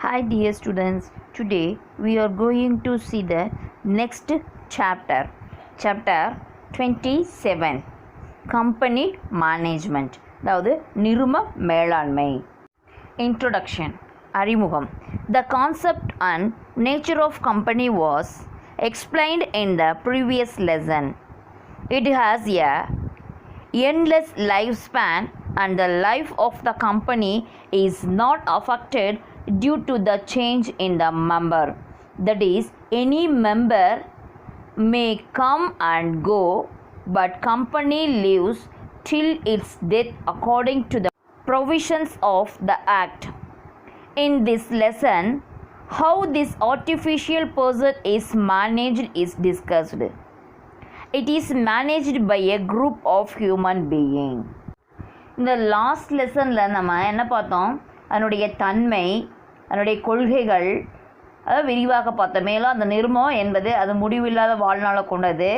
Hi dear students, today we are going to see the next chapter, chapter 27, Company Management, அதாவது நிறும மேலாண்மை. Introduction, அறிமுகம். The concept and nature of company was explained in the previous lesson. It has a endless lifespan and the life of the company is not affected due to the change in the member. That is, any member may come and go, but company lives till its death according to the provisions of the Act. In this lesson, how this artificial person is managed is discussed. It is managed by a group of human beings. இந்த last லெசனில் நம்ம என்ன பார்த்தோம், அதனுடைய தன்மை, அதனுடைய கொள்கைகள் அதை விரிவாக பார்த்தோம். மேலும் அந்த நிறுமம் என்பது அது முடிவில்லாத வாழ்நாளை கொண்டது.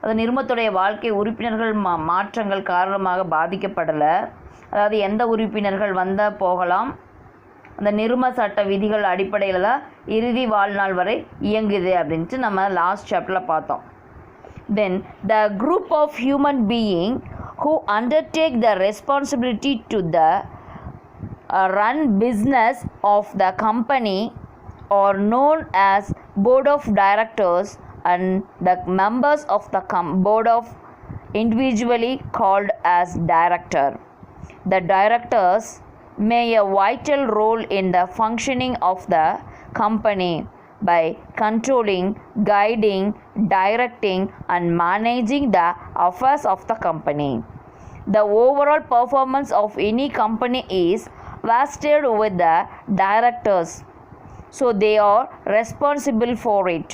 அது நிறுமத்துடைய வாழ்க்கை உறுப்பினர்கள் மாற்றங்கள் காரணமாக பாதிக்கப்படலை. அதாவது எந்த உறுப்பினர்கள் வந்தால் போகலாம், அந்த நிறும சட்ட விதிகள் அடிப்படையில் தான் இறுதி வாழ்நாள் வரை இயங்குது அப்படின்ட்டு நம்ம லாஸ்ட் சாப்டரில் பார்த்தோம். Then the group of human beings who undertake the responsibility to the run business of the company are known as board of directors, and the members of the board of individually called as director. The directors play a vital role in the functioning of the company by controlling, guiding, directing and managing the affairs of the company. The overall performance of any company is vested with the directors, so they are responsible for it.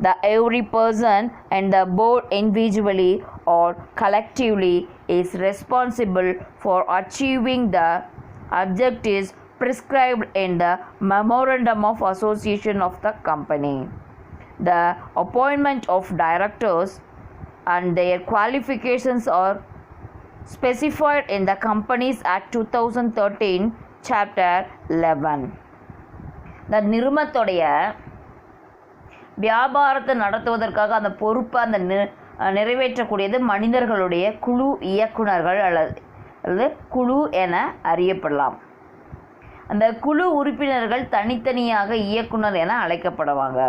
The every person and the board individually or collectively is responsible for achieving the objectives prescribed in the memorandum of association of the company. The appointment of directors and their qualifications are specified in the Companies Act 2013 chapter 11. The நிறுமத்துடைய வியாபாரத்தை நடத்துவதற்காக அந்த பொறுப்பை அந்த நிறைவேற்றக்கூடியது மனிதர்களுடைய குழு இயக்குனர்கள் அல்லது குழு என அறியப்படலாம். அந்த குழு உறுப்பினர்கள் தனித்தனியாக இயக்குனர் என அழைக்கப்படுவாங்க.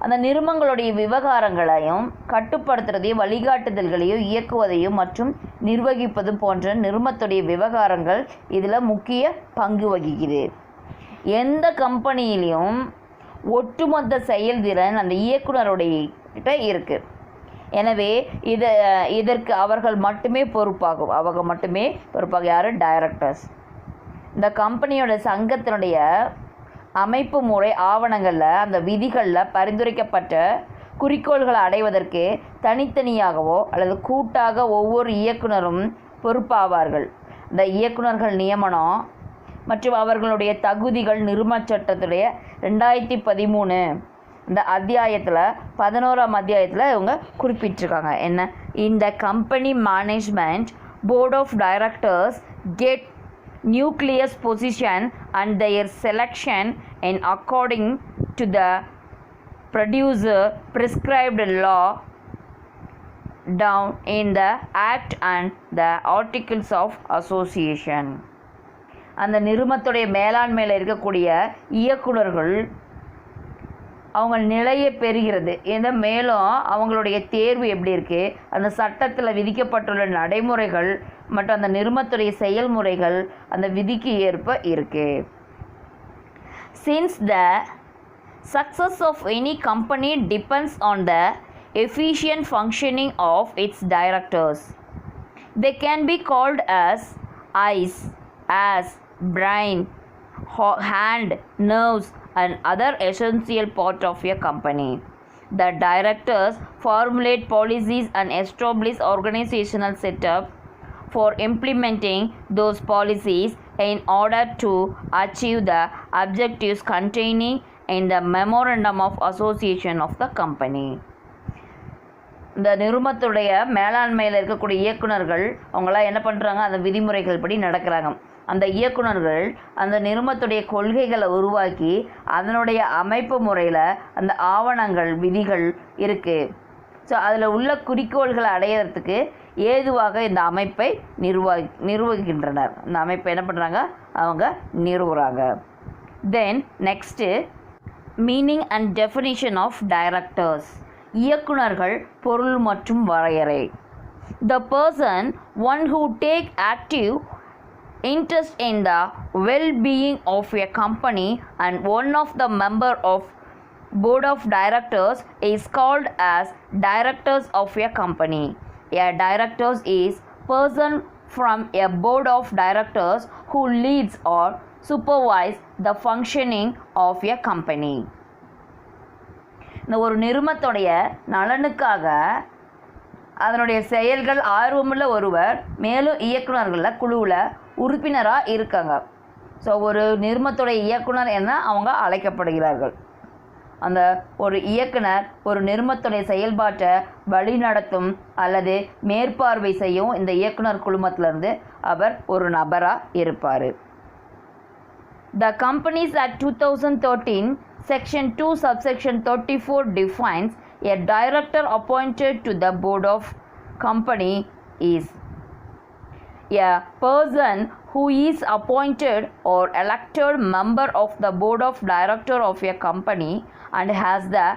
அந்த நிறுமங்களுடைய விவகாரங்களையும் கட்டுப்படுத்துறதையும் வழிகாட்டுதல்களையும் இயக்குவதையும் மற்றும் நிர்வகிப்பதும் போன்ற நிறுமத்துடைய விவகாரங்கள் இதில் முக்கிய பங்கு வகிக்குது. எந்த கம்பெனியிலையும் ஒட்டுமொத்த செயல்திறன் அந்த இயக்குனருடைய கிட்ட இருக்குது. எனவே இதற்கு அவர்கள் மட்டுமே பொறுப்பாகும். அவங்க மட்டுமே பொறுப்பாக. யார்? டைரக்டர்ஸ். இந்த கம்பெனியோட சங்கத்தினுடைய அமைப்பு முறை ஆவணங்களில் அந்த விதிகளில் பரிந்துரைக்கப்பட்ட குறிக்கோள்களை அடைவதற்கு தனித்தனியாகவோ அல்லது கூட்டாக ஒவ்வொரு இயக்குனரும் பொறுப்பாவார்கள். இந்த இயக்குனர்கள் நியமனம் மற்றும் அவர்களுடைய தகுதிகள் நிறும சட்டத்துடைய 2013 இந்த அத்தியாயத்தில் 11ஆம் அத்தியாயத்தில் இவங்க குறிப்பிட்டிருக்காங்க. என்ன? இந்த company management board of directors get nucleus position and their selection in according to the producer prescribed law down in the act and the articles of association. அந்த நிறுமத்துடைய மேலாண்மையில் இருக்கக்கூடிய இயக்குனர்கள் அவங்க நிலையை பெறுகிறது. இந்த மேலும் அவங்களுடைய தேர்வு எப்படி இருக்குது, அந்த சட்டத்தில் விதிக்கப்பட்டுள்ள நடைமுறைகள் மற்றும் அந்த நிறுமத்துடைய செயல்முறைகள் அந்த விதிக்கு ஏற்ப இருக்குது. Since the success of any company depends on the efficient functioning of its directors, they can be called as eyes, as brain, hand, nerves and other essential part of a company. The directors formulate policies and establish organizational setup for implementing those policies in order to achieve the objectives containing in the memorandum of association of the company. இந்த நிறுமத்துடைய மேலாண்மையில் இருக்கக்கூடிய இயக்குனர்கள் அவங்களாம் என்ன பண்ணுறாங்க, அந்த விதிமுறைகள் படி நடக்கிறாங்க. அந்த இயக்குனர்கள் அந்த நிறுவனத்துடைய கொள்கைகளை உருவாக்கி அதனுடைய அமைப்பு முறையில் அந்த ஆவணங்கள் விதிகள் இருக்குது. ஸோ அதில் உள்ள குறிக்கோள்களை அடையிறதுக்கு ஏதுவாக இந்த அமைப்பை நிர்வகிக்கின்றனர். இந்த அமைப்பை என்ன பண்ணுறாங்க, அவங்க நிறுவுறாங்க. Then next meaning and definition of directors. இயக்குனர்கள் பொருள் மற்றும் வரையறை. The person, one who take active interest in the well-being of a company and one of the member of board of directors is called as directors of a company. A directors is person from a board of directors who leads or supervise the functioning of a company. இந்த ஒரு நிறுவனத்துடைய நலனுக்காக அதனுடைய செயல்கள் ஆர்வமுள்ள ஒருவர் மேலும் இயக்குனர்களில் குழுவில் உறுப்பினராக இருக்காங்க. ஸோ ஒரு நிறுவனத்துடைய இயக்குனர் என அவங்க அழைக்கப்படுகிறார்கள். அந்த ஒரு இயக்குனர் ஒரு நிறுவனத்துடைய செயல்பாட்டை வழிநடத்தும் அல்லது மேற்பார்வை செய்யும் இந்த இயக்குனர் குழுமத்திலிருந்து அவர் ஒரு நபராக இருப்பார். The Companies Act 2013 Section 2 subsection 34 defines a director appointed to the board of company is a person who is appointed or elected member of the board of director of a company and has the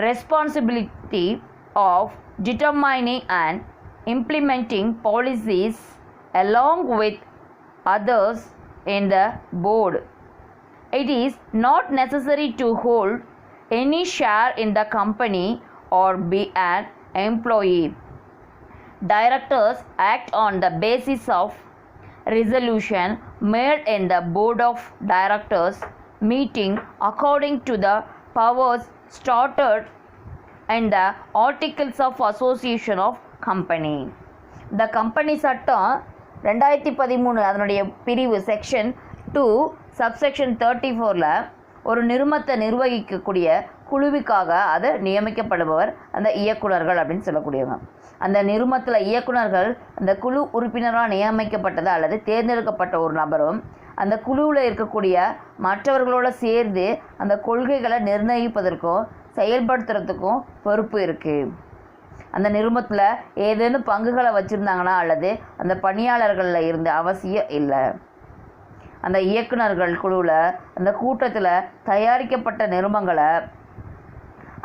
responsibility of determining and implementing policies along with others in the board. It is not necessary to hold any share in the company or be an employee. Directors act on the basis of resolution made in the board of directors meeting according to the powers started in the articles of association of company. The company சட்டம் 2013 அதனுடைய பிரிவு section 2 subsection 34ல் ஒரு நிறுவனத்தை நிர்வகிக்கக்கூடிய குழுவுக்காக அது நியமிக்கப்படுபவர் அந்த இயக்குனர்கள் அப்படின்னு சொல்லக்கூடியவங்க. அந்த நிறுவனத்தில் இயக்குனர்கள் அந்த குழு உறுப்பினராக நியமிக்கப்பட்டது அல்லது தேர்ந்தெடுக்கப்பட்ட ஒரு நபரும் அந்த குழுவில் இருக்கக்கூடிய மற்றவர்களோடு சேர்ந்து அந்த கொள்கைகளை நிர்ணயிப்பதற்கும் செயல்படுத்துறதுக்கும் பொறுப்பு இருக்குது. அந்த நிறுவனத்தில் ஏதேனும் பங்குகளை வச்சுருந்தாங்கன்னா அல்லது அந்த பணியாளர்களில் இருந்து அவசியம் இல்லை. அந்த இயக்குனர்கள் குழுவில் அந்த கூட்டத்தில் தயாரிக்கப்பட்ட நிறுவனங்களை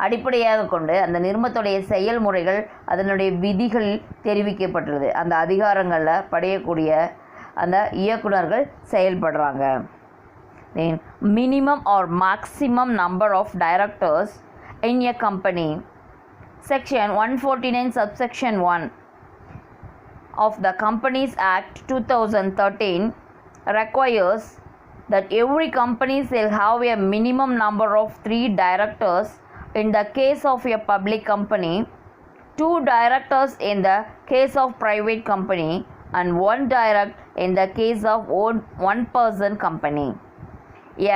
அடிப்படையாக கொண்டு அந்த நிறுவனத்துடைய செயல்முறைகள் அதனுடைய விதிகள் தெரிவிக்கப்பட்டுள்ளது. அந்த அதிகாரங்களில் படையக்கூடிய அந்த இயக்குனர்கள் செயல்படுறாங்க. Then minimum or maximum number of directors in a company. Section 149 subsection 1 of the Companies Act 2013 requires that every company shall have a minimum number of 3 directors in the case of a public company, 2 directors in the case of private company, and 1 direct in the case of one person company.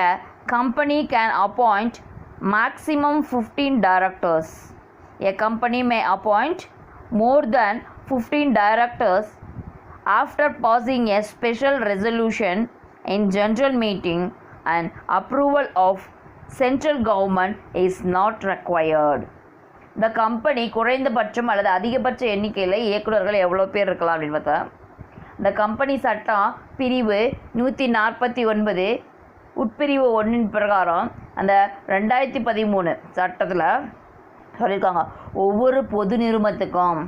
A company can appoint maximum 15 directors. A company may appoint more than 15 directors after passing a special resolution in general meeting and approval of central government is not required. இந்த company குறைந்தபட்சம் அல்லது அதிகபட்ச எண்ணிக்கையில் இயக்குநர்கள் எவ்வளோ பேர் இருக்கலாம் அப்படின்னு பார்த்தா இந்த கம்பெனி சட்டம் பிரிவு 149 உட்பிரிவு 1 பிரகாரம் அந்த 2013 சட்டத்தில் சொல்லியிருக்காங்க. ஒவ்வொரு பொது நிறுவனத்துக்கும்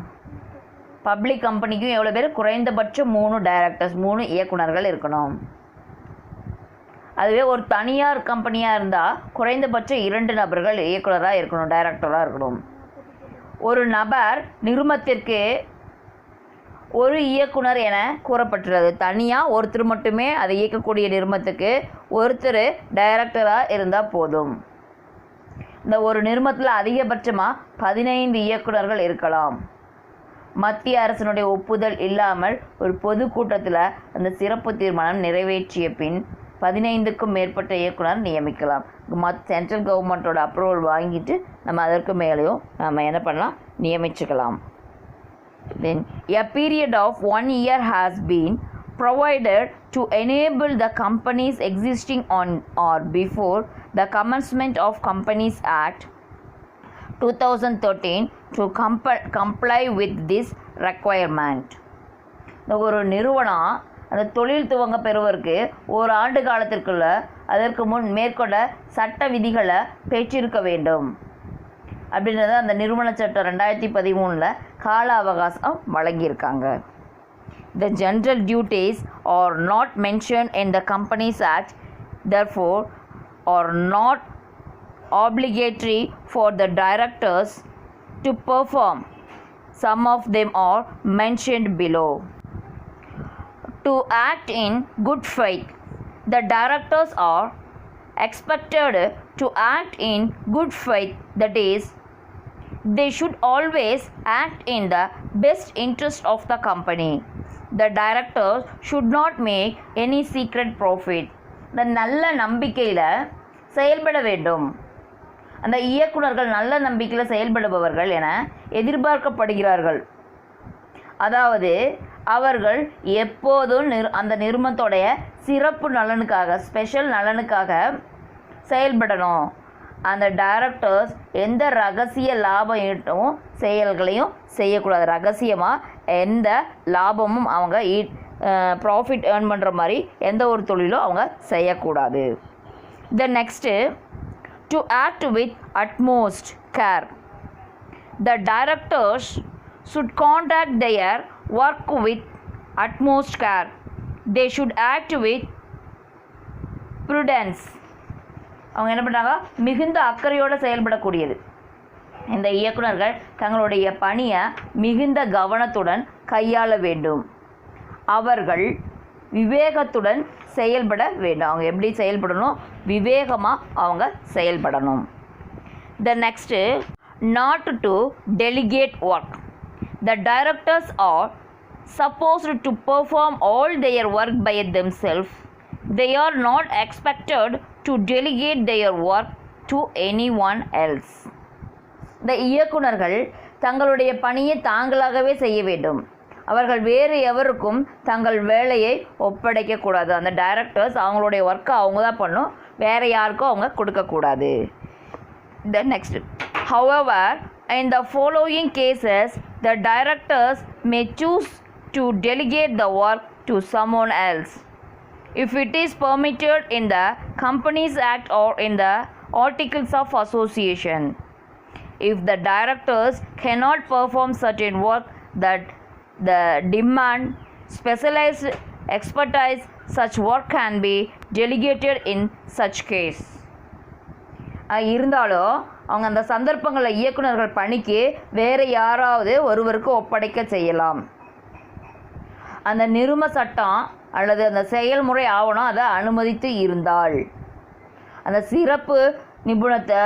பப்ளிக் கம்பெனிக்கும் எவ்வளோ பேர், குறைந்தபட்சம் 3 டைரக்டர்ஸ் 3 இயக்குனர்கள் இருக்கணும். அதுவே ஒரு தனியார் கம்பெனியாக இருந்தால் குறைந்தபட்சம் 2 நபர்கள் இயக்குனராக இருக்கணும், டைரக்டராக இருக்கணும். ஒரு நபர் நிறுவனத்திற்கு ஒரு இயக்குனர் என கூறப்பட்டுள்ளது. தனியாக ஒருத்தர் மட்டுமே அதை இயக்கக்கூடிய நிறுவனத்துக்கு ஒருத்தர் டைரக்டராக இருந்தால் போதும். இந்த ஒரு நிறுவனத்தில் அதிகபட்சமாக 15 இயக்குனர்கள் இருக்கலாம். மத்திய அரசினுடைய ஒப்புதல் இல்லாமல் ஒரு பொதுக்கூட்டத்தில் அந்த சிறப்பு தீர்மானம் நிறைவேற்றிய பின் 15க்கும் மேற்பட்ட இயக்குனர் நியமிக்கலாம். சென்ட்ரல் கவர்மெண்ட்டோட அப்ரூவல் வாங்கிட்டு நம்ம அதற்கு மேலேயும் நம்ம என்ன பண்ணலாம், நியமிச்சுக்கலாம். Then a period of 1 year has been provided to enable the companies existing on or before the commencement of Companies Act 2013 to comply with this requirement. ஒரு நிறுவனம் அந்த தொழில் துவங்க பெறுவதற்கு ஒரு ஆண்டு காலத்திற்குள்ள அதற்கு முன் மேற்கொண்ட சட்ட விதிகளை பெற்றிருக்க வேண்டும் அப்படின்றத அந்த நிறுவன சட்டம் 2013 கால அவகாசம் வழங்கியிருக்காங்க. The general duties are not mentioned in the Companies Act, therefore are not obligatory for the directors to perform. Some of them are mentioned below. To act in good faith, the directors are expected to act in good faith, that is, they should always act in the best interest of the company. The directors should not make any secret profit. இந்த நல்ல நம்பிக்கையில் செயல்பட வேண்டும். அந்த இயக்குநர்கள் நல்ல நம்பிக்கையில் செயல்படுபவர்கள் என எதிர்பார்க்கப்படுகிறார்கள். அதாவது அவர்கள் எப்போதும் அந்த நிறுவனத்தோடைய சிறப்பு நலனுக்காக, ஸ்பெஷல் நலனுக்காக செயல்படணும். அந்த டைரக்டர்ஸ் எந்த ரகசிய லாபம் ஈட்டும் செயல்களையும் செய்யக்கூடாது. ரகசியமாக எந்த லாபமும் அவங்க ப்ராஃபிட் ஏர்ன் பண்ணுற மாதிரி எந்த ஒரு தொழிலும் அவங்க செய்யக்கூடாது. The next, to act with utmost care. The directors should conduct their work with utmost care. They should act with prudence. அவங்க என்ன பண்ணுறாங்க, மிகுந்த அக்கறையோடு செயல்படக்கூடியது. இந்த இயக்குநர்கள் தங்களுடைய பணியை மிகுந்த கவனத்துடன் கையாள வேண்டும். அவர்கள் விவேகத்துடன் செயல்பட வேண்டும். அவங்க எப்படி செயல்படணும், விவேகமாக அவங்க செயல்படணும். த next, not to delicate work. The directors are supposed to perform all their work by themselves. They are not expected to delegate their work to anyone else. இந்த இயக்குநர்கள் தங்களுடைய பணியை தாங்களாகவே செய்ய வேண்டும். அவர்கள் வேறு எவருக்கும் தங்கள் வேலையை ஒப்படைக்கக்கூடாது. அந்த டைரக்டர்ஸ் அவங்களுடைய ஒர்க்கை அவங்க தான் பண்ணணும், வேறு யாருக்கும் அவங்க கொடுக்கக்கூடாது. Then next, however, in the following cases, the directors may choose to delegate the work to someone else. If it is permitted in the Companies Act or in the Articles of Association. If the directors cannot perform certain work that the demand specialized expertise, such work can be delegated in such case. இருந்தாலும் அவங்க அந்த சந்தர்ப்பங்களில் இயக்குநர்கள் பணிக்கு வேறு யாராவது ஒருவருக்கு ஒப்படைக்க செய்யலாம். அந்த நிறுவன சட்டம் அல்லது அந்த செயல்முறை ஆவணம் அதை அனுமதித்து இருந்தால், அந்த சிறப்பு நிபுணத்தை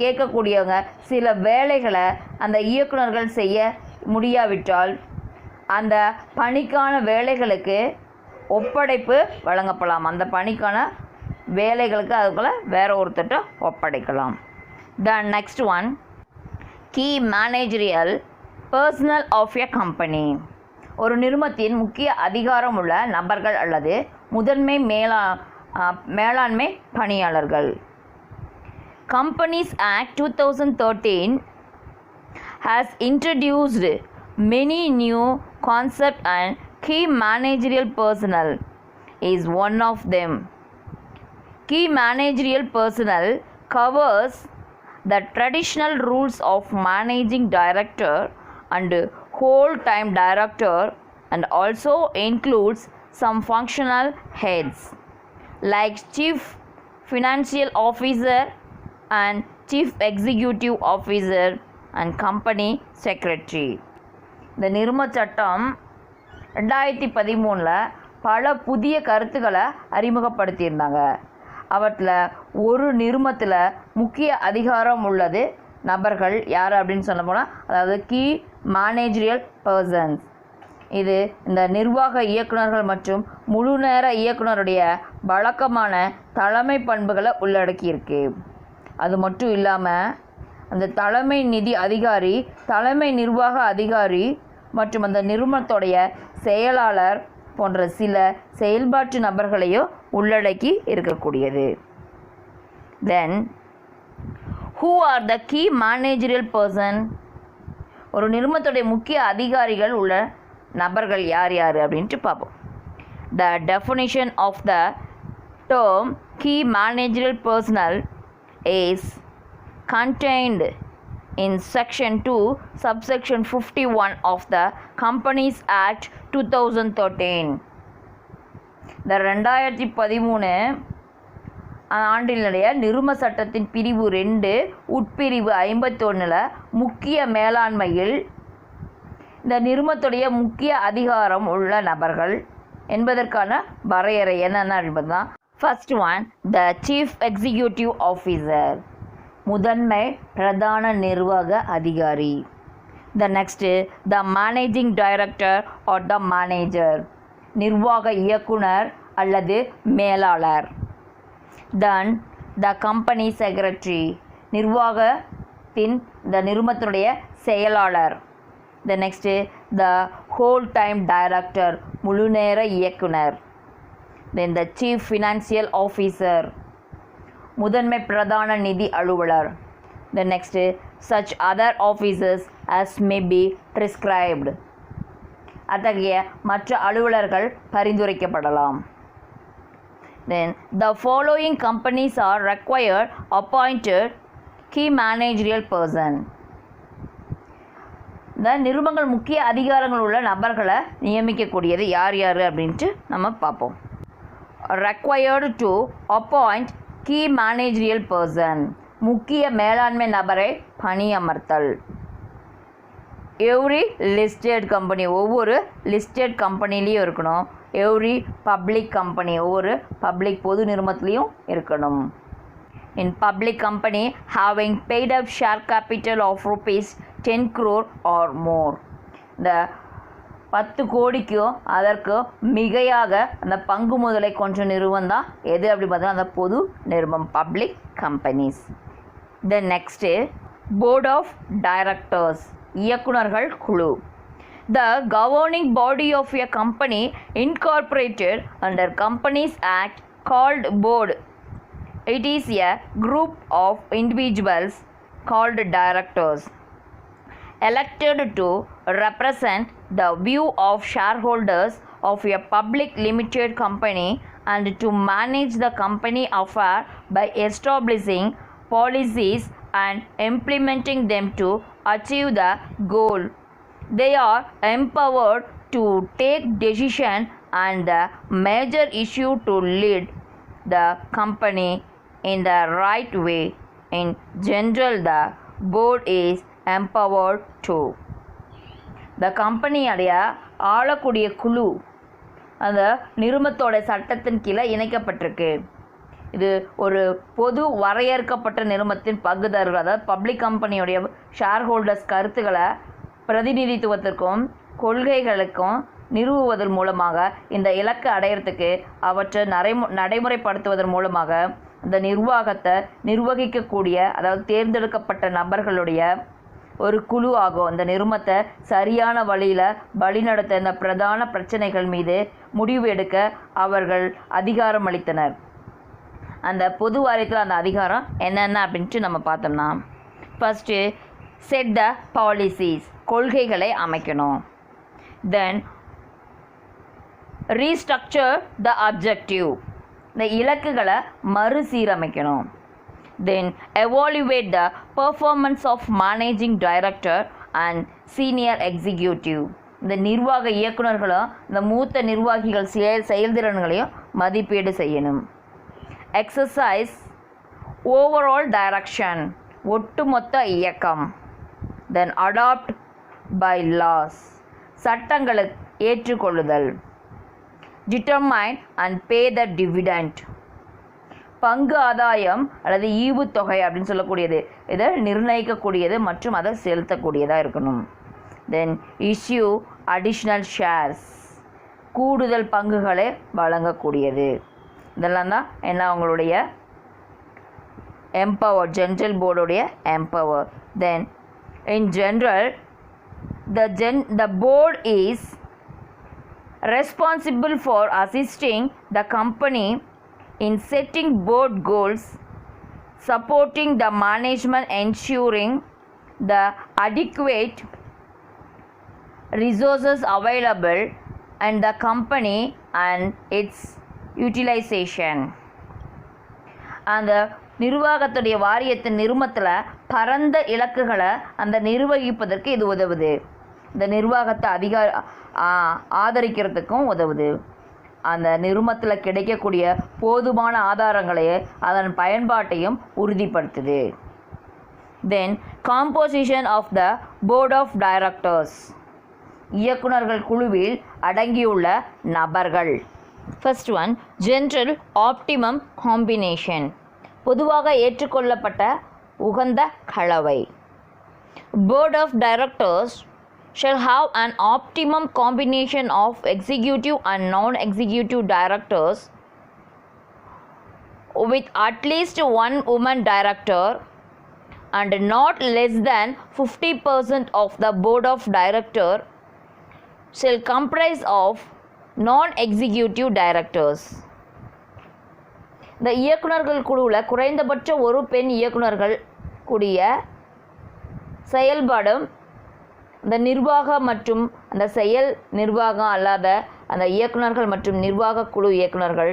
கேட்கக்கூடியவங்க சில வேலைகளை அந்த இயக்குநர்கள் செய்ய முடியாவிட்டால் அந்த பணிக்கான வேலைகளுக்கு ஒப்படைப்பு வழங்கப்படலாம். அந்த பணிக்கான வேலைகளுக்கு அதுக்குள்ள வேற ஒருத்தட்ட ஒப்படைக்கலாம். The next one, key managerial personnel of a company. ஒரு நிறுவனத்தின் முக்கிய அதிகாரம் உள்ள நபர்கள் அல்லது முதன்மை மேலாண்மை பணியாளர்கள். Companies Act 2013 has introduced many new concepts and key managerial personnel is one of them. Key managerial personnel covers the traditional rules of managing director and whole-time director and also includes some functional heads like chief financial officer and chief executive officer and company secretary. இந்த நிறுவன சட்டம் 2013 பல புதிய கருத்துக்களை அறிமுகப்படுத்தியிருந்தாங்க. அவற்றில் ஒரு நிறுவனத்தில் முக்கிய அதிகாரம் உள்ளது நபர்கள் யார் அப்படின்னு சொல்ல போனால், அதாவது கீ மேனேஜரியல் பர்சன்ஸ். இது இந்த நிர்வாக இயக்குநர்கள் மற்றும் முழு நேர இயக்குனருடைய வழக்கமான தலைமை பண்புகளை உள்ளடக்கியிருக்கு. அது மட்டும் இல்லாமல் அந்த தலைமை நிதி அதிகாரி, தலைமை நிர்வாக அதிகாரி மற்றும் அந்த நிறுவனத்துடைய செயலாளர் போன்ற சில செயல்பாட்டு நபர்களையோ உள்ளடக்கி இருக்கக்கூடியது. Then who are the key managerial person? ஒரு நிறுவனத்துடைய முக்கிய அதிகாரிகள் உள்ள நபர்கள் யார் யார் அப்படின்ட்டு பார்ப்போம். The definition of the term key managerial personnel is contained in section 2 subsection 51 of the Companies Act 2013. இந்த 2013 ஆண்டினுடைய நிறும சட்டத்தின் பிரிவு 2 உட்பிரிவு 51 முக்கிய மேலாண்மையில் இந்த நிறுமத்துடைய முக்கிய அதிகாரம் உள்ள நபர்கள் என்பதற்கான வரையறை என்னென்ன என்பது தான். First one, the chief executive officer, முதன்மை பிரதான நிர்வாக அதிகாரி. த next, the managing director R the manager, நிர்வாக இயக்குனர் அல்லது மேலாளர். தென் த கம்பெனி செக்ரட்டரி, நிர்வாகத்தின் இந்த நிறுவனத்தினுடைய செயலாளர். த next, the whole time director, முழுநேர இயக்குனர். தென் த சீஃப் ஃபினான்சியல் ஆஃபீஸர், முதன்மை பிரதான நிதி அலுவலர். த next, such other officers as may be prescribed, அத்தகைய மற்ற அலுவலர்கள் பரிந்துரைக்கப்படலாம். Then the following companies are required appointed key managerial person. இந்த நிறுவனங்கள் முக்கிய அதிகாரங்கள் உள்ள நபர்களை நியமிக்கக்கூடியது யார் யார் அப்படின்ட்டு நம்ம பார்ப்போம். required to appoint key managerial person, முக்கிய மேலாண்மை நபரை பணியமர்த்தல். எவ்ரி லிஸ்டட் கம்பெனி, ஒவ்வொரு லிஸ்டட் கம்பெனிலையும் இருக்கணும். எவ்ரி பப்ளிக் கம்பெனி, ஒவ்வொரு பப்ளிக் பொது நிறுவனத்துலேயும் இருக்கணும். In public company having paid up share capital of rupees 10 crore or more, இந்த 10 கோடிக்கும் அதற்கு மிகையாக அந்த பங்கு முதலை கொண்ட நிறுவனம் தான் எது அப்படி பார்த்தா அந்த பொது நிறுவனம், public companies. Then next, board of directors, இயக்குனர்கள் குழு. The governing body of a company incorporated under Companies Act called board. It is a group of individuals called directors, elected to represent the view of shareholders of a public limited company and to manage the company affair by establishing policies and implementing them to achieve the goal. They are empowered to take decision and the major issue to lead the company in the right way. In general, the board is empowered to. The company உடைய ஆளக்கூடிய குழு அந்த நிறுவனத்தோட சட்டத்தின் கீழே இணைக்கப்பட்டிருக்கு. இது ஒரு பொது வரையறுக்கப்பட்ட நிறுவனத்தின் பங்குதாரர்கள், அதாவது பப்ளிக் கம்பெனியுடைய ஷேர் ஹோல்டர்ஸ் கருத்துக்களை பிரதிநிதித்துவத்திற்கும் கொள்கைகளுக்கும் நிறுவுவதன் மூலமாக இந்த இலக்கை அடையிறதுக்கு அவற்றை நடைமுறைப்படுத்துவதன் மூலமாக இந்த நிர்வாகத்தை நிர்வகிக்கக்கூடிய, அதாவது தேர்ந்தெடுக்கப்பட்ட நபர்களுடைய ஒரு குழு ஆகும். இந்த நிறுவனத்தை சரியான வழியில் வழிநடத்த இந்த பிரதான பிரச்சனைகள் மீது முடிவு எடுக்க அவர்கள் அதிகாரம் அளித்தனர். அந்த பொது வாரியத்தில் அந்த அதிகாரம் என்னென்ன அப்படின்ட்டு நம்ம பார்த்தோம்னா, ஃபஸ்ட்டு செட் த பாலிசிஸ், கொள்கைகளை அமைக்கணும். தென் ரீஸ்ட்ரக்சர் த அப்ஜெக்டிவ், இந்த இலக்குகளை மறுசீரமைக்கணும். Then evaluate the performance of managing director and senior executive, இந்த நிர்வாக இயக்குநர்களும் இந்த மூத்த நிர்வாகிகள் செயல்திறன்களையும் மதிப்பீடு செய்யணும். எக்ஸசைஸ் ஓவரால் டைரக்ஷன், ஒட்டுமொத்த இயக்கம். தென் அடாப்ட் பை லாஸ், சட்டங்களை ஏற்றுக்கொள்ளுதல். Determine and pay the dividend, பங்கு ஆதாயம் அல்லது ஈவுத்தொகை அப்படின்னு சொல்லக்கூடியது, இதை நிர்ணயிக்கக்கூடியது மற்றும் அதை செலுத்தக்கூடியதாக இருக்கணும். தென் இஷ்யூ அடிஷ்னல் ஷேர்ஸ், கூடுதல் பங்குகளை வழங்கக்கூடியது. இதெல்லாம் தான் என்ன அவங்களுடைய எம்பவர், ஜென்ரல் போர்டுடைய empower. Then in general the board is responsible for assisting the company in setting board goals, supporting the management, ensuring the adequate resources available and the company and its utilization. அந்த நிர்வாகத்துடைய வாரியத்தின் நிறுவனத்தில் பரந்த இலக்குகளை அந்த நிர்வகிப்பதற்கு இது உதவுது. இந்த நிர்வாகத்தை ஆதரிக்கிறதுக்கும் உதவுது. அந்த நிறுவனத்தில் கிடைக்கக்கூடிய போதுமான ஆதாரங்களையும் அதன் பயன்பாட்டையும் உறுதிப்படுத்துது. Then composition of the board of directors. இயக்குநர்கள் குழுவில் அடங்கியுள்ள நபர்கள். First one, general optimum combination, பொதுவாக ஏற்றுக்கொள்ளப்பட்ட உகந்த கலவை. Board of directors shall have an optimum combination of executive and non-executive directors with at least one woman director and not less than 50% of the board of directors shall comprise of non-executive directors. இந்த இயக்குநர்கள் குழுவில் குறைந்தபட்ச ஒரு பெண் இயக்குநர்கள் கூடிய செயல்படும் அந்த நிர்வாக மற்றும் அந்த செயல் நிர்வாகம் அல்லாத அந்த இயக்குநர்கள் மற்றும் நிர்வாக குழு இயக்குநர்கள்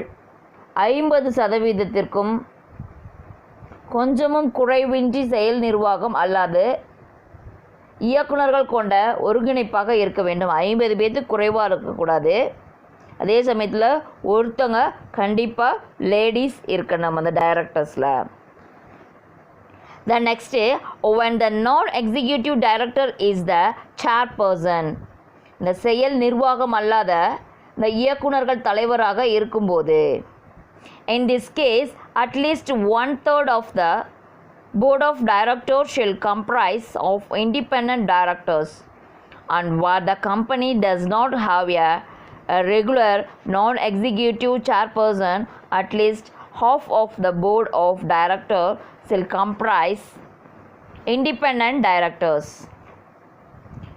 50%க்கும் கொஞ்சமும் குறைவின்றி செயல் நிர்வாகம் அல்லாது இயக்குநர்கள் கொண்ட ஒருங்கிணைப்பாக இருக்க வேண்டும். 50 பேருக்கு குறைவாக இருக்கக்கூடாது. அதே சமயத்தில் ஒருத்தங்க கண்டிப்பாக லேடிஸ் இருக்கணும் அந்த டைரக்டர்ஸில். The next, when the non-executive director is the chairperson, இந்த செயல் நிர்வாகம் அல்லாத இந்த இயக்குநர்கள் தலைவராக இருக்கும்போது, in this case at least 1/3 of the board of directors shall comprise of independent directors, and where the company does not have a regular non-executive chairperson, at least half of the board of directors shall comprise independent directors.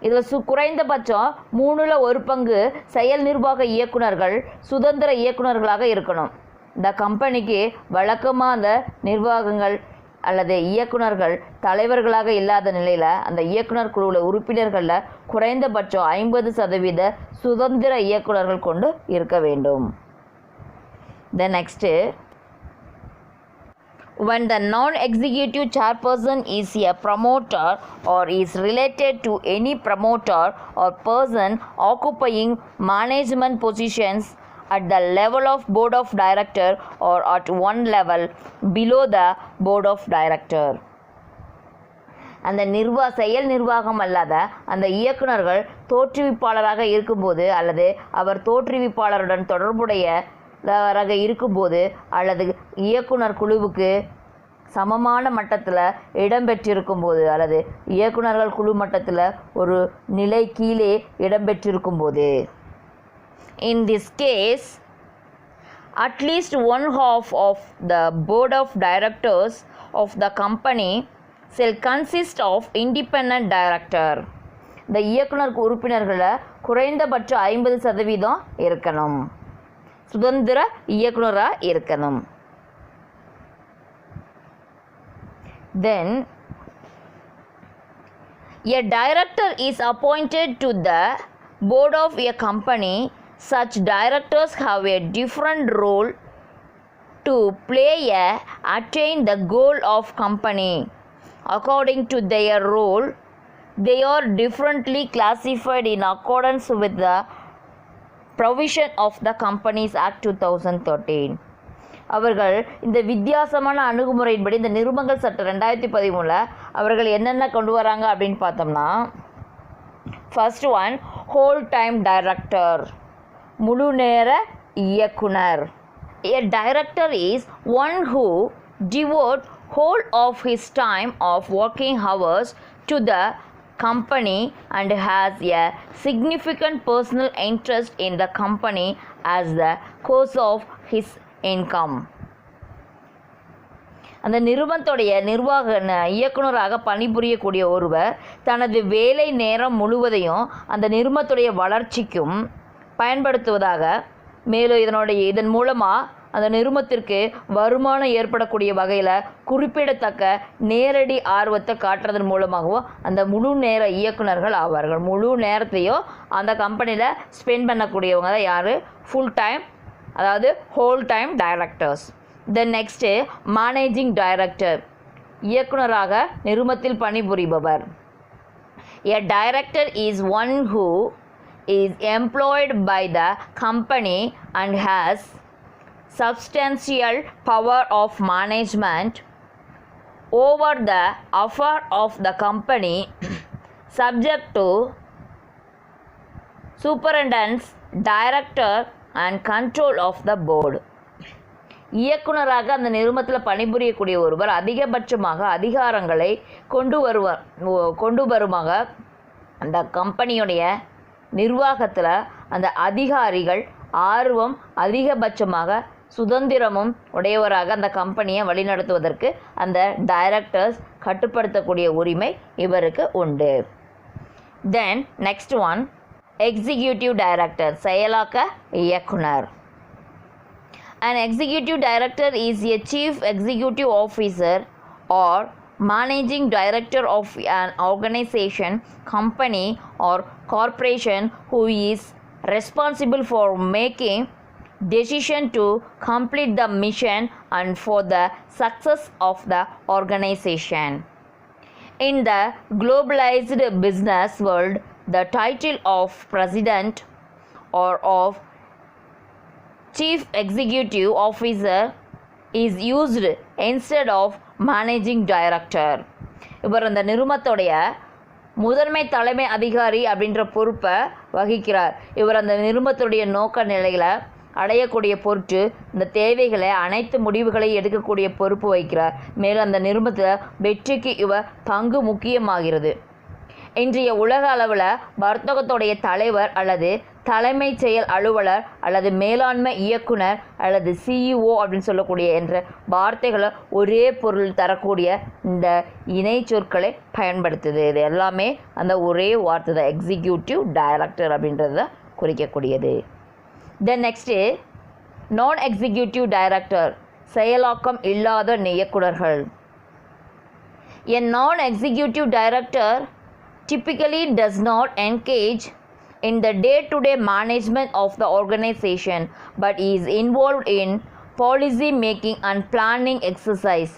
இதில் குறைந்தபட்சம் 1/3 செயல் நிர்வாக இயக்குநர்கள் சுதந்திர இயக்குநர்களாக இருக்கணும். இந்த கம்பெனிக்கு வழக்கமாக அந்த நிர்வாகங்கள் அல்லது இயக்குநர்கள் தலைவர்களாக இல்லாத நிலையில் அந்த இயக்குனர் குழுவில் உறுப்பினர்களில் குறைந்தபட்சம் 50% சுதந்திர இயக்குநர்கள் கொண்டு இருக்க வேண்டும். The next, when the non-executive chairperson is a promoter or is related to any promoter or person occupying management positions at the level of board of director or at one level below the board of director. அந்த செயல் நிர்வாகம் அல்லாத அந்த இயக்குநர்கள் தோற்றுவிப்பாளராக இருக்கும்போது அல்லது அவர் தோற்றுவிப்பாளருடன் தொடர்புடையவராக இருக்கும்போது அல்லது இயக்குனர் குழுவுக்கு சமமான மட்டத்தில் இடம்பெற்றிருக்கும்போது அல்லது இயக்குநர்கள் குழு மட்டத்தில் ஒரு நிலை கீழே இடம்பெற்றிருக்கும்போது, in this case at least 1/2 of the board of directors of the company shall consist of independent director. இந்த இயக்குனர் உறுப்பினர்களில் குறைந்தபட்சம் 50% இருக்கணும், சுதந்திர இயக்குனராக இருக்கணும். Then a director is appointed to the board of a company. Such directors have a different role to play attain the goal of company. According to their role, they are differently classified in accordance with the provision of the Companies Act 2013. அவர்கள் இந்த வித்தியாசமான அணுகுமுறையின்படி இந்த நிருபங்கள் சட்டம் 2013 அவர்கள் என்னென்ன கொண்டு வராங்க அப்படின்னு பார்த்தோம்னா, first one, whole time director, முழு நேர இயக்குனர். A director is one who devote whole of his time of working hours to the company and has a significant personal interest in the company as the cause of his income. அந்த நிறுவனத்துடைய நிர்வாக இயக்குனராக பணிபுரியக்கூடிய ஒருவர் தனது வேலை நேரம் முழுவதையும் அந்த நிறுவனத்துடைய வளர்ச்சிக்கும் பயன்படுத்துவதாக, மேலும் இதன் மூலமாக அந்த நிறுவனத்திற்கு வருமானம் ஏற்படக்கூடிய வகையில் குறிப்பிடத்தக்க நேரடி ஆர்வத்தை காட்டுறதன் மூலமாகவும் அந்த முழு நேர இயக்குனர்கள் ஆவார்கள். முழு நேரத்தையும் அந்த கம்பெனியில் ஸ்பெண்ட் பண்ணக்கூடியவங்க தான் யார்? ஃபுல் டைம், அதாவது whole time directors. Then next managing director, இயக்குனராக நிறுவனத்தில் பணிபுரிபவர். A director is one who is employed by the company and has substantial power of management over the affair of the company, subject to superintendence, director and control of the board. இயக்குனராக அந்த நிறுவனத்தில் பணிபுரியக்கூடிய ஒருவர் அதிகபட்சமாக அதிகாரங்களை கொண்டு வருமாக அந்த கம்பெனியுடைய நிர்வாகத்தில் அந்த அதிகாரிகள் ஆர்வம் அதிகபட்சமாக சுதந்திரமும் உடையவராக அந்த கம்பெனியை வழிநடத்துவதற்கு அந்த டைரக்டர்ஸ் கட்டுப்படுத்தக்கூடிய உரிமை இவருக்கு உண்டு. தென் நெக்ஸ்ட் ஒன் எக்ஸிக்யூட்டிவ் டைரக்டர், செயலாக்க இயக்குனர். An executive director is a chief executive officer or managing director of an organization, company or corporation who is responsible for making decision to complete the mission and for the success of the organization. In the globalized business world, the title of president or of chief executive officer is used instead of managing director. இவர் அந்த நிறுவனத்துடைய முதன்மை தலைமை அதிகாரி அப்படின்ற பொறுப்பை வகிக்கிறார். இவர் அந்த நிறுவனத்துடைய நோக்க நிலையில் அடையக்கூடிய பொருட்டு இந்த தேவைகளை அனைத்து முடிவுகளை எடுக்கக்கூடிய பொறுப்பு வகிக்கிறார். மேலும் அந்த நிறுவனத்தில் வெற்றிக்கு இவர் பங்கு முக்கியமாகிறது. இன்றைய உலக அளவில் வர்த்தகத்துடைய தலைவர் அல்லது தலைமைச் செயல் அலுவலர் அல்லது மேலாண்மை இயக்குனர் அல்லது சிஇஓ அப்படின்னு சொல்லக்கூடிய என்ற வார்த்தைகளை ஒரே பொருள் தரக்கூடிய இந்த இணை சொற்களை பயன்படுத்துது. இது எல்லாமே அந்த ஒரே வார்த்தை தான், எக்ஸிக்யூட்டிவ் டைரக்டர் அப்படின்றத குறிக்கக்கூடியது. தென் நெக்ஸ்ட்டு நான் எக்ஸிக்யூட்டிவ் டைரக்டர், செயலாக்கம் இல்லாத இயக்குனர்கள். A non-executive director typically does not engage in the day-to-day management of the organization but is involved in policy making and planning exercise.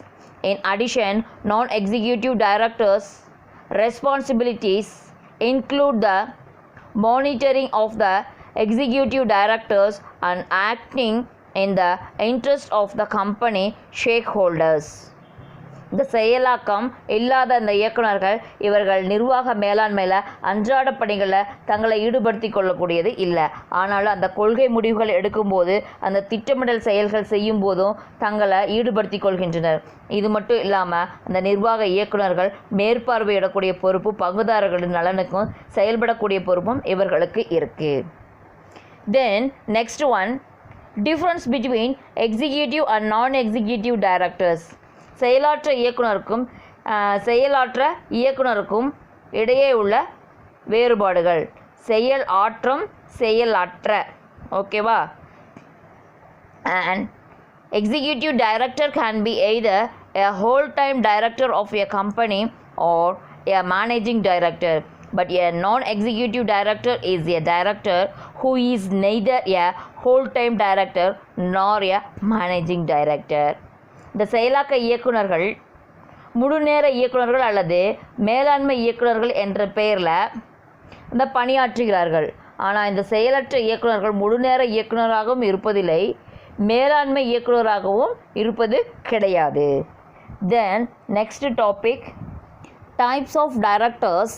In addition, non-executive directors' responsibilities include the monitoring of the executive directors and acting in the interest of the company shareholders. இந்த செயலாக்கம் இல்லாத இந்த இயக்குனர்கள் இவர்கள் நிர்வாக மேலாண்மையில் அன்றாட பணிகளில் தங்களை ஈடுபடுத்தி கொள்ளக்கூடியது இல்லை. ஆனாலும் அந்த கொள்கை முடிவுகள் எடுக்கும்போது அந்த திட்டமிடல் செயல்கள் செய்யும் போதும் தங்களை ஈடுபடுத்தி கொள்கின்றனர். இது மட்டும் இல்லாமல் அந்த நிர்வாக இயக்குனர்கள் மேற்பார்வையிடக்கூடிய பொறுப்பு பங்குதாரர்களின் நலனுக்கும் செயல்படக்கூடிய பொறுப்பும் இவர்களுக்கு இருக்குது. தென் next one, difference between executive and நான் எக்ஸிக்யூட்டிவ் டைரக்டர்ஸ். செயலாற்ற இயக்குனருக்கும் இடையே உள்ள வேறுபாடுகள். செயல் ஆற்றம், செயலற்ற. ஓகேவா? And executive director can be either a whole-time director of a company or a managing director, but a non-executive director is a director who is neither a whole-time director nor a managing director. இந்த செயலாக்க இயக்குனர்கள் முழுநேர இயக்குனர்கள் அல்லது மேலாண்மை இயக்குனர்கள் என்ற பெயரில் இந்த பணியாற்றுகிறார்கள். ஆனால் இந்த செயலற்ற இயக்குனர்கள் முழுநேர இயக்குனராகவும் இருப்பதில்லை, மேலாண்மை இயக்குனராகவும் இருப்பது கிடையாது. Then next topic, types of directors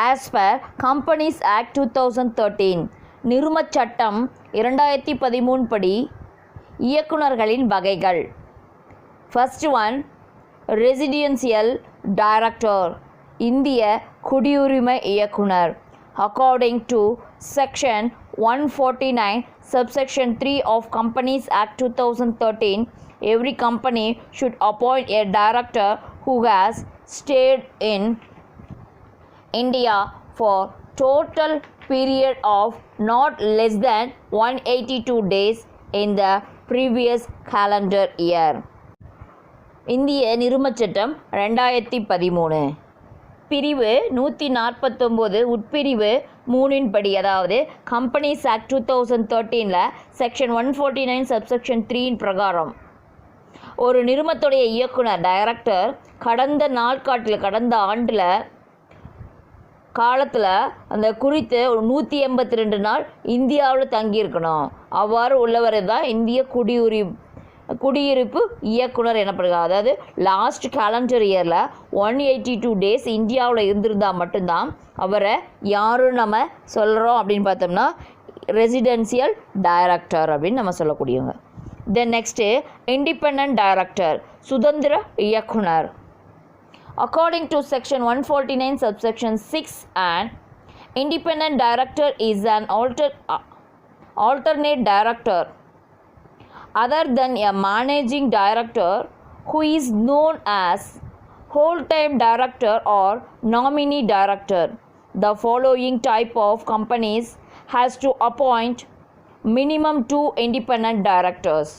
as per companies act 2013. நிறுவனச் சட்டம் 2013 படி இயக்குனர்களின் வகைகள். ஃபர்ஸ்ட் ஒன், ரெசிடென்சியல் டைரக்டர், இந்திய குடியுரிமை இயக்குனர். According to section 149 subsection 3 of Companies Act 2013, every company should appoint a director who has stayed in India for total period of not less than 182 days in the previous calendar year. இந்திய நிருமச் சட்டம் 2013 பிரிவு 149 உட்பிரிவு 3 படி, அதாவது companies act 2013 section 149 subsection 3 பிரகாரம் ஒரு நிறுவனத்துடைய இயக்குனர் director கடந்த ஆண்டில் காலத்தில் அந்த குறித்து 182 நாள் இந்தியாவில் தங்கியிருக்கணும். அவ்வாறு உள்ளவர் தான் இந்திய குடியிருப்பு இயக்குனர் எனப்படுகிறார். அதாவது லாஸ்ட் கேலண்டர் இயரில் 182 டேஸ் இந்தியாவில் இருந்திருந்தால் மட்டும்தான் அவரை யாரும் நம்ம சொல்கிறோம் அப்படின்னு பார்த்தோம்னா ரெசிடென்சியல் டைரக்டர் அப்படின்னு நம்ம சொல்லக்கூடியவங்க. தென் நெக்ஸ்ட்டு இண்டிபெண்டன்ட் டைரக்டர் சுதந்திர இயக்குனர். According to section 149 subsection 6 an independent director is an alternate director other than a managing director who is known as whole-time director or nominee director. The following type of companies has to appoint minimum 2 independent directors.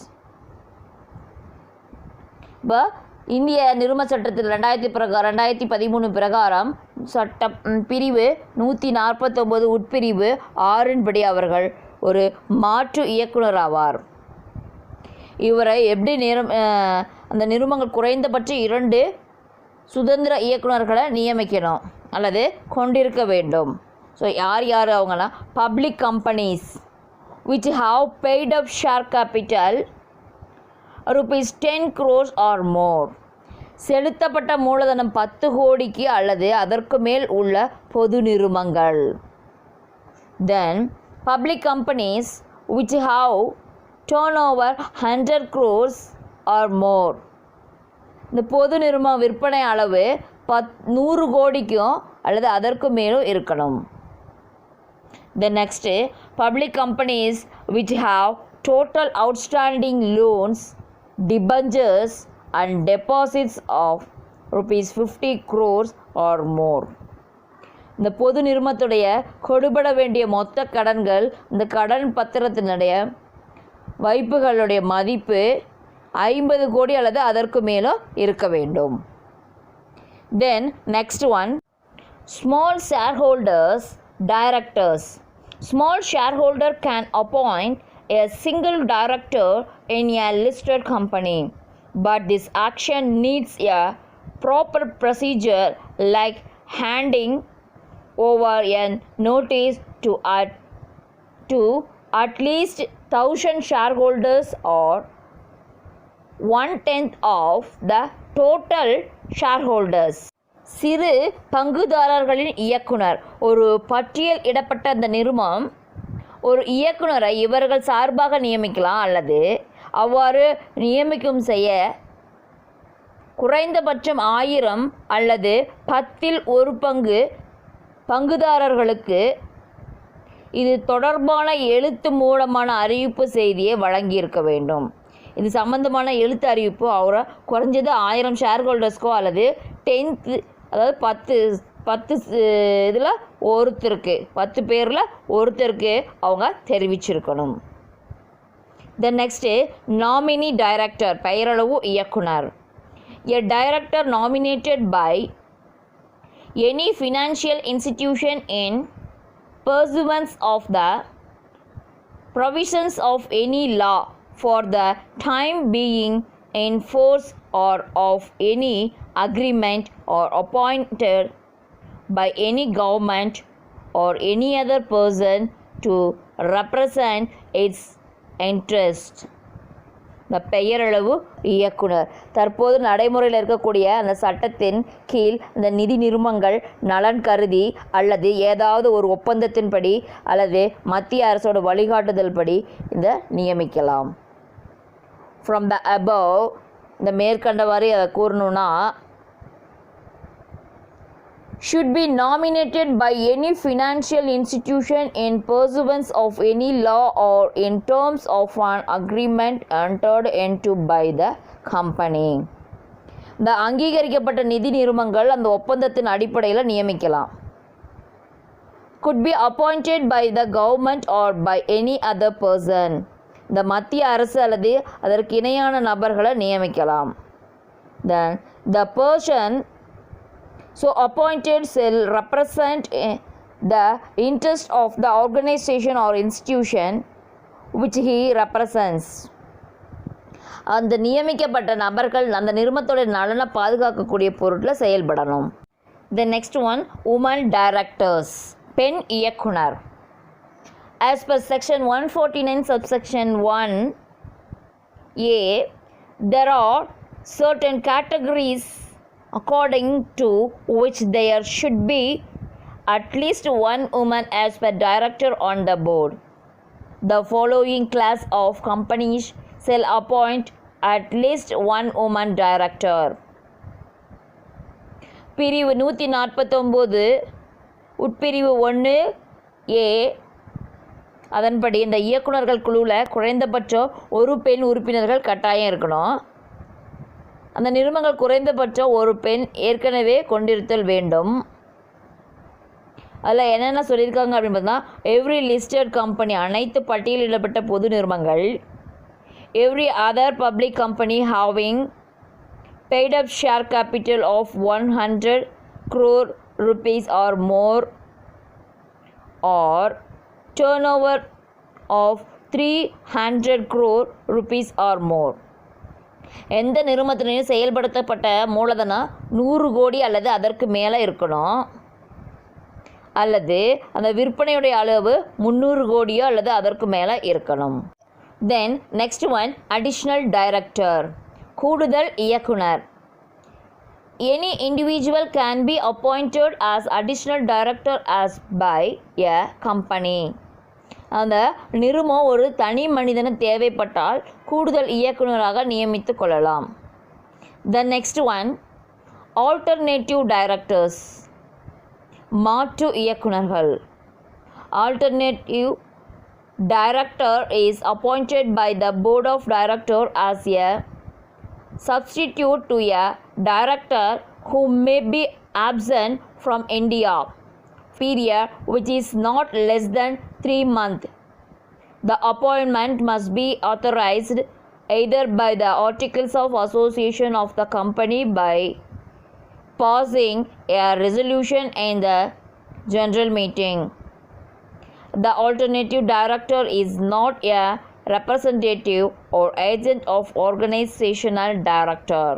இந்திய நிரும சட்டத்தில் 2013 பிரகாரம் சட்டம் பிரிவு 149 உட்பிரிவு 6 படி அவர்கள் ஒரு மாற்று இயக்குனர் ஆவார். இவரை எப்படி அந்த நிறுவனங்கள் குறைந்தபட்ச 2 சுதந்திர இயக்குநர்களை நியமிக்கணும் அல்லது கொண்டிருக்க வேண்டும். ஸோ யார் அவங்கன்னா public companies which have paid up share capital rupees 10 crores or more, செலுத்தப்பட்ட மூலதனம் 10 கோடிக்கு அல்லது அதற்கு மேல் உள்ள பொது நிறுவனங்கள். Then public companies which have turnover 100 crores or more, இந்த பொது நிறுவன விற்பனை அளவு 100 கோடிக்கும் அல்லது அதற்கு மேலும் இருக்கணும். The next public companies which have total outstanding loans, debentures and deposits of rupees 50 crores or more. இந்த பொது நிறுவனத்துடைய கொடுபட வேண்டிய மொத்த கடன்கள், இந்த கடன் பத்திரத்தினுடைய வைப்புகளுடைய மதிப்பு 50 கோடி அல்லது அதற்கு மேலும் இருக்க வேண்டும். Then next one, small shareholders directors. Small shareholder can appoint a single director in a listed company, but this action needs a proper procedure like handing over a notice to at least 1000 shareholders or 1/10 of the total shareholders. சிறு பங்குதாரர்களின் இயக்குனர். ஒரு பட்டியல் இடப்பட்ட அந்த நிறுவனம் ஒரு இயக்குனரை இவர்கள் சார்பாக நியமிக்கலாம் அல்லது அவ்வாறு நியமிக்கும் செய்ய குறைந்தபட்சம் 1000 அல்லது 10ல் 1 பங்குதாரர்களுக்கு இது தொடர்பான எழுத்து மூலமான அறிவிப்பு செய்தியை வழங்கியிருக்க வேண்டும். இது சம்பந்தமான எழுத்து அறிவிப்பு அவரை குறைஞ்சது 1000 ஷேர் ஹோல்டர்ஸ்க்கோ அல்லது 10 அதாவது 10 இதில் ஒருத்தருக்கு 10 பேரில் ஒருத்தருக்கு அவங்க தெரிவிச்சிருக்கணும். தென் நெக்ஸ்ட்டு நாமினி டைரக்டர் பெயரளவு இயக்குனர். A director nominated by any financial institution in pursuance of the provisions of any law for the time being in force or of any agreement or appointed by any government or any other person to represent its interest. இந்த பெயரளவு இயக்குனர் தற்போது நடைமுறையில் இருக்கக்கூடிய அந்த சட்டத்தின் கீழ் இந்த நிதி நிறுவனங்கள் நலன் கருதி அல்லது ஏதாவது ஒரு ஒப்பந்தத்தின்படி அல்லது மத்திய அரசோட வழிகாட்டுதல் படி இந்த நியமிக்கலாம். ஃப்ரம் த above இந்த மேற்கண்டவாறு அதை கூறணும்னா should be nominated by any financial institution in pursuance of any law or in terms of an agreement entered into by the company. இந்த அங்கீகரிக்கப்பட்ட நிதி நிறுவனங்கள் அந்த ஒப்பந்தத்தின் அடிப்படையில் நியமிக்கலாம். could be appointed by the government or by any other person. இந்த மத்திய அரசு அல்லது அதற்கு இணையான நபர்களை நியமிக்கலாம். Then the person so appointed shall represent the interest of the organization or institution which he represents. அந்த நியமிக்கப்பட்ட நபர்கள் அந்த நிறுவனத்தோட நலனை பாதுகாக்கக்கூடிய பொருட்களை செயல்படணும். The next one, women directors, பெண் இயக்குனர். As per section 149 subsection 1a, there are certain categories according to which there should be at least one woman as per director on the board. The following class of companies shall appoint at least one woman director. பிரிவு 149 உட்பிரிவு 1a அதன்படி இந்த இயக்குநர்கள் குழுவில் குறைந்தபட்சம் ஒரு பெண் உறுப்பினர்கள் கட்டாயம் இருக்கணும். அந்த நிறுவனங்கள் குறைந்தபட்சம் ஒரு பெண் ஏற்கனவே கொண்டிருத்தல் வேண்டும். அதில் என்னென்ன சொல்லியிருக்காங்க அப்படின்னு பார்த்தா, எவ்ரி லிஸ்டட் கம்பெனி அனைத்து பட்டியலிடப்பட்ட பொது நிறுவனங்கள், every other public company having paid up share capital of 100 crore rupees or more or turnover of 300 crore rupees or more. எந்த நிறுவனத்திலையும் செயல்படுத்தப்பட்ட மூலதனம் 100 கோடி அல்லது அதற்கு மேலே இருக்கணும், அல்லது அந்த விற்பனையுடைய அளவு 300 கோடியோ அல்லது அதற்கு மேலே இருக்கணும். தென் நெக்ஸ்ட் ஒன், அடிஷ்னல் டைரக்டர், கூடுதல் இயக்குனர். Any individual can be appointed as additional director as by a company. அந்த நிறுவனம் ஒரு தனி மனிதனை தேவைப்பட்டால் கூடுதல் இயக்குனராக நியமித்து கொள்ளலாம். The next one, alternative directors, மாற்று இயக்குனர்கள். Alternative director is appointed by the board of directors as a substitute to a director who may be absent from India period which is not less than 3 months. The appointment must be authorized either by the articles of association of the company by passing a resolution in the general meeting. The alternative director is not a representative or agent of organizational director.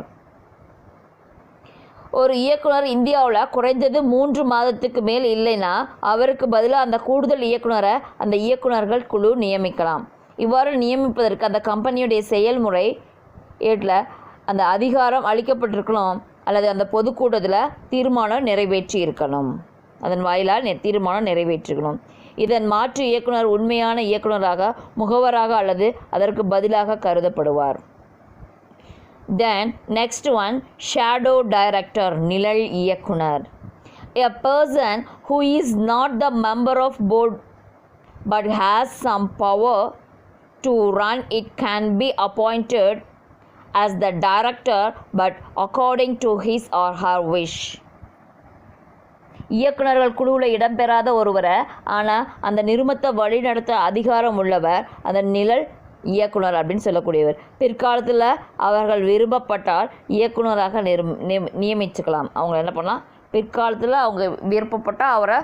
ஒரு இயக்குனர் இந்தியாவில் குறைந்தது 3 மாதத்துக்கு மேல் இல்லைன்னா அவருக்கு பதிலாக அந்த கூடுதல் இயக்குனரை அந்த இயக்குனர்கள் குழு நியமிக்கலாம். இவ்வாறு நியமிப்பதற்கு அந்த கம்பெனியுடைய செயல்முறை ஏட்டில் அந்த அதிகாரம் அளிக்கப்பட்டிருக்கணும் அல்லது அந்த பொதுக்கூட்டத்தில் தீர்மானம் நிறைவேற்றி இருக்கணும். அதன் வாயிலால் தீர்மானம் நிறைவேற்றிருக்கணும். இதன் மாற்று இயக்குனர் உண்மையான இயக்குனராக, முகவராக அல்லது அதற்கு பதிலாக கருதப்படுவார். Then next one, shadow director, நிழல் இயக்குனர். A person who is not the member of board but has some power to run it can be appointed as the director but according to his or her wish. இயக்குனர்கள் குழுவில் இடம்பெறாத ஒருவரை ஆனால் அந்த நிறுவனத்தை வழிநடத்த அதிகாரம் உள்ளவர் அந்த நிழல் இயக்குனர் அப்படின்னு சொல்லக்கூடியவர். பிற்காலத்தில் அவர்கள் விரும்பப்பட்டால் இயக்குனராக நியமிச்சுக்கலாம். அவங்க என்ன பண்ணலாம், பிற்காலத்தில் அவங்க விருப்பப்பட்டால் அவரை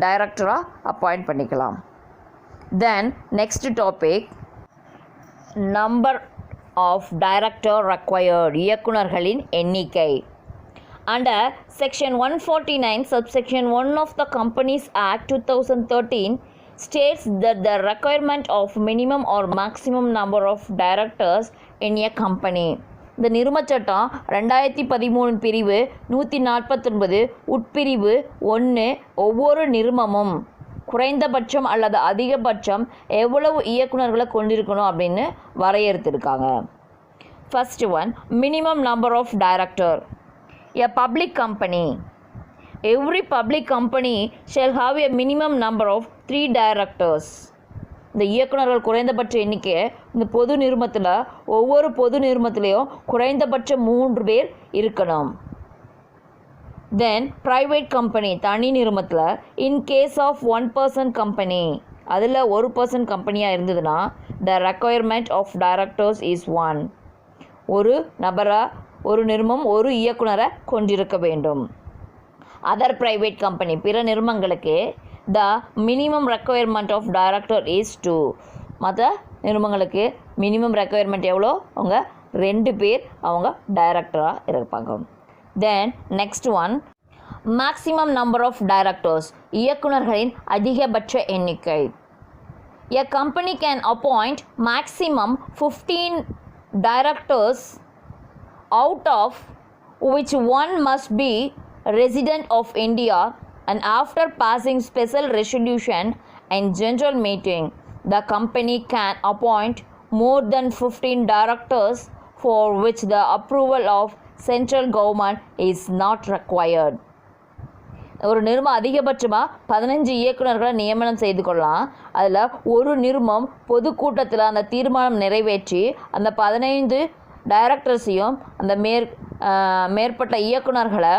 டைரக்டராக அப்பாயிண்ட் பண்ணிக்கலாம். Then next topic, number of director required, இயக்குனர்களின் எண்ணிக்கை. Under section 149 subsection 1 of the Companies Act 2013 states that the requirement of minimum or maximum number of directors in a company. இந்த நிறுவனச் சட்டம் 2013 பிரிவு 149 உட்பிரிவு 1 ஒவ்வொரு நிறுவனமும் குறைந்தபட்சம் அல்லது அதிகபட்சம் எவ்வளவு இயக்குனர்களை கொண்டிருக்கணும் அப்படின்னு வரையறுத்திருக்காங்க. First one, minimum number of director. A public company, every public company shall have a minimum number of 3 directors. இந்த இயக்குனர்கள் குறைந்தபட்ச எண்ணிக்கை இந்த பொது நிறுவனத்தில் ஒவ்வொரு பொது நிறுவனத்திலையும் குறைந்தபட்சம் 3 பேர் இருக்கணும். தென் ப்ரைவேட் கம்பெனி தனி நிறுவனத்தில் in case of one person company அதில் ஒரு பர்சன் கம்பெனியாக இருந்ததுன்னா the requirement of directors is one. ஒரு நபராக ஒரு நிறுவனம் ஒரு இயக்குனரை கொண்டிருக்க வேண்டும். அதர் ப்ரைவேட் கம்பெனி பிற நிறுவனங்களுக்கு the minimum requirement of director is 2. மற்ற நிறுவனங்களுக்கு மினிமம் ரெக்குயர்மெண்ட் எவ்வளோ? அவங்க 2 பேர் அவங்க டைரக்டராக இருப்பாங்க. Then next one maximum number of directors இயக்குனர்களின் அதிகபட்ச எண்ணிக்கை. A company can appoint maximum 15 directors out of which one must be resident of India, and after passing special resolution and general meeting the company can appoint more than 15 directors for which the approval of central government is not required. ஒரு நிறுவனம் அதிகபட்சமாக 15 இயக்குநர்களை நியமனம் செய்து கொள்ளலாம். அதில் ஒரு நிறுவனம் பொதுக்கூட்டத்தில் அந்த தீர்மானம் நிறைவேற்றி அந்த 15 டைரக்டர்ஸையும் அந்த மேற்பட்ட இயக்குநர்களை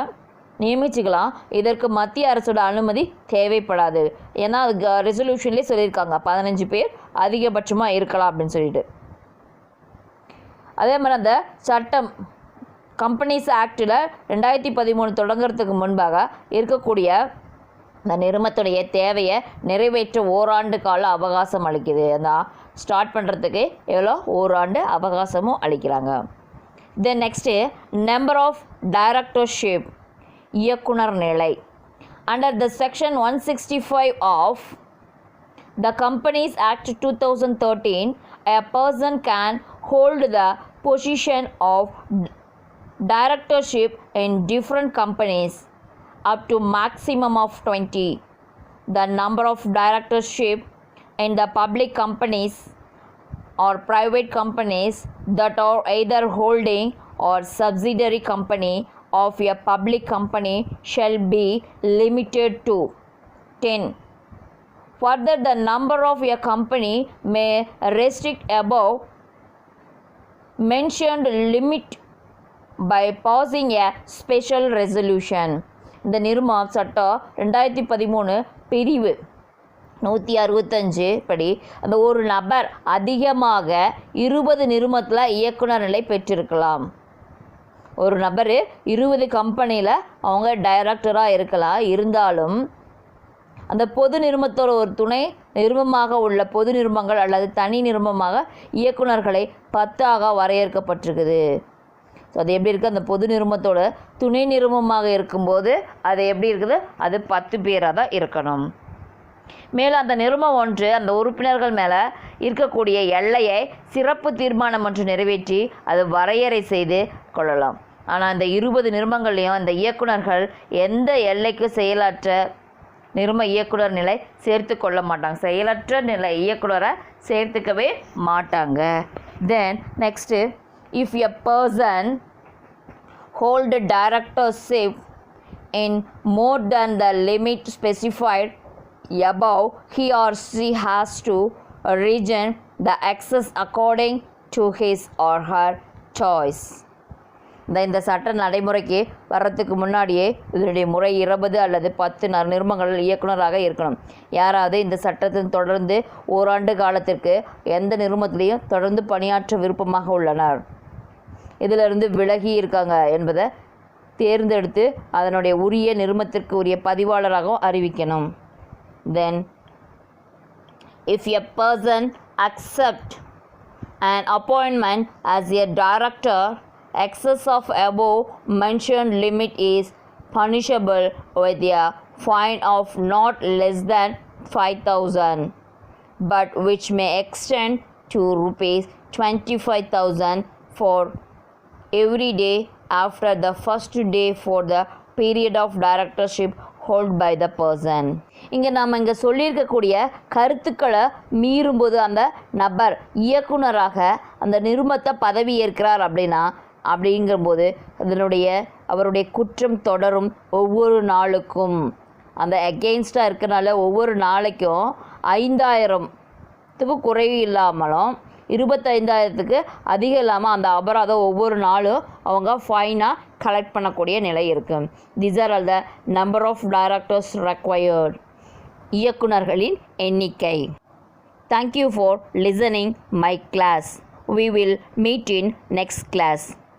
நியமிச்சுக்கலாம். இதற்கு மத்திய அரசோட அனுமதி தேவைப்படாது. ஏன்னா அது ரெசல்யூஷன்லேயே சொல்லியிருக்காங்க 15 பேர் அதிகபட்சமாக இருக்கலாம் அப்படின்னு சொல்லிட்டு. அதே மாதிரி அந்த சட்டம் கம்பெனிஸ் ஆக்டில் 2013 தொடங்குறதுக்கு முன்பாக இருக்கக்கூடிய அந்த நிறுவனத்துடைய தேவையை நிறைவேற்ற ஓராண்டு கால அவகாசம் அளிக்குது. அந்த ஸ்டார்ட் பண்ணுறதுக்கு எவ்வளோ ஓராண்டு அவகாசமும் அளிக்கிறாங்க. Then next number of directorship இயக்குனர் நிலை. Under the section 165 of the companies act 2013 a person can hold the position of directorship in different companies up to maximum of 20. The number of directorship in the public companies or private companies that are either holding or subsidiary company of a public company shall be limited to 10. Further, the number of a company may restrict above mentioned limit by passing a special resolution. இந்த நிறுவன சட்டம் 2013 பிரிவு 165 படி அந்த ஒரு நபர் அதிகமாக 20 நிறுவனத்தில் இயக்குனர் நிலை பெற்றிருக்கலாம். ஒரு நபர் 20 கம்பெனியில் அவங்க டைரக்டராக இருக்கலாம். இருந்தாலும் அந்த பொது நிறுவனத்தோட ஒரு துணை நிறுவனமாக உள்ள பொது நிறுவனங்கள் அல்லது தனி நிறுவனமாக இயக்குனர்களை 10 வரையறுக்கப்பட்டிருக்குது. ஸோ அது எப்படி இருக்குது? அந்த பொது நிறுவனத்தோட துணை நிறுவனமாக இருக்கும்போது அது எப்படி இருக்குது? அது 10 பேராக தான் இருக்கணும். மேலும் அந்த நிறுவனம் ஒன்று அந்த உறுப்பினர்கள் மேலே இருக்கக்கூடிய எல்லையை சிறப்பு தீர்மானம் ஒன்று நிறைவேற்றி அது வரையறை செய்து கொள்ளலாம். ஆனால் அந்த 20 நிறுவனங்கள்லேயும் அந்த இயக்குனர்கள் எந்த எல்லைக்கு செயலற்ற நிறுவன இயக்குனர் நிலை சேர்த்து கொள்ள மாட்டாங்க. செயலற்ற நிலை இயக்குனரை சேர்த்துக்கவே மாட்டாங்க. Then next if a person hold a directorship in more than the limit specified above, he or she has to resign the excess according to his or her choice. இந்த சட்ட நடைமுறைக்கு வர்றதுக்கு முன்னாடியே இதனுடைய முறை 20 அல்லது 10 நிறுவனங்கள் இயக்குனராக இருக்கணும். யாராவது இந்த சட்டத்தின் தொடர்ந்து ஓராண்டு காலத்திற்கு எந்த நிறுவனத்திலையும் தொடர்ந்து பணியாற்ற விருப்பமாக உள்ளனர், இதிலிருந்து விலகி இருக்காங்க என்பதை தேர்ந்தெடுத்து அதனுடைய உரிய நிறுவனத்திற்கு உரிய பதிவாளராகவும் அறிவிக்கணும். தென் if a person accept an appointment as a director, excess of above mentioned limit is punishable with a fine of not less than 5,000, but which may extend to rupees 25,000 for every day after the first day for the period of directorship held by the person. இங்கே நாம் இங்கே சொல்லியிருக்கக்கூடிய கருத்துக்களை மீறும்போது அந்த நபர் இயக்குனராக அந்த நிறுவனத்தை பதவி ஏற்கிறார் அப்படிங்கும்போது அவருடைய குற்றம் தொடரும். ஒவ்வொரு நாளுக்கும் அந்த அகெயின்ஸ்டாக இருக்கிறனால ஒவ்வொரு நாளைக்கும் 5,000த்துக்கு குறைவு இல்லாமலும் 25,000க்கு அதிகம் இல்லாமல் அந்த அபராதம் ஒவ்வொரு நாளும் அவங்க ஃபைனாக கலெக்ட் பண்ணக்கூடிய நிலை இருக்குது. These are all the number of directors required. இயக்குனர்களின் எண்ணிக்கை. Thank you for listening my class. We will meet in next class.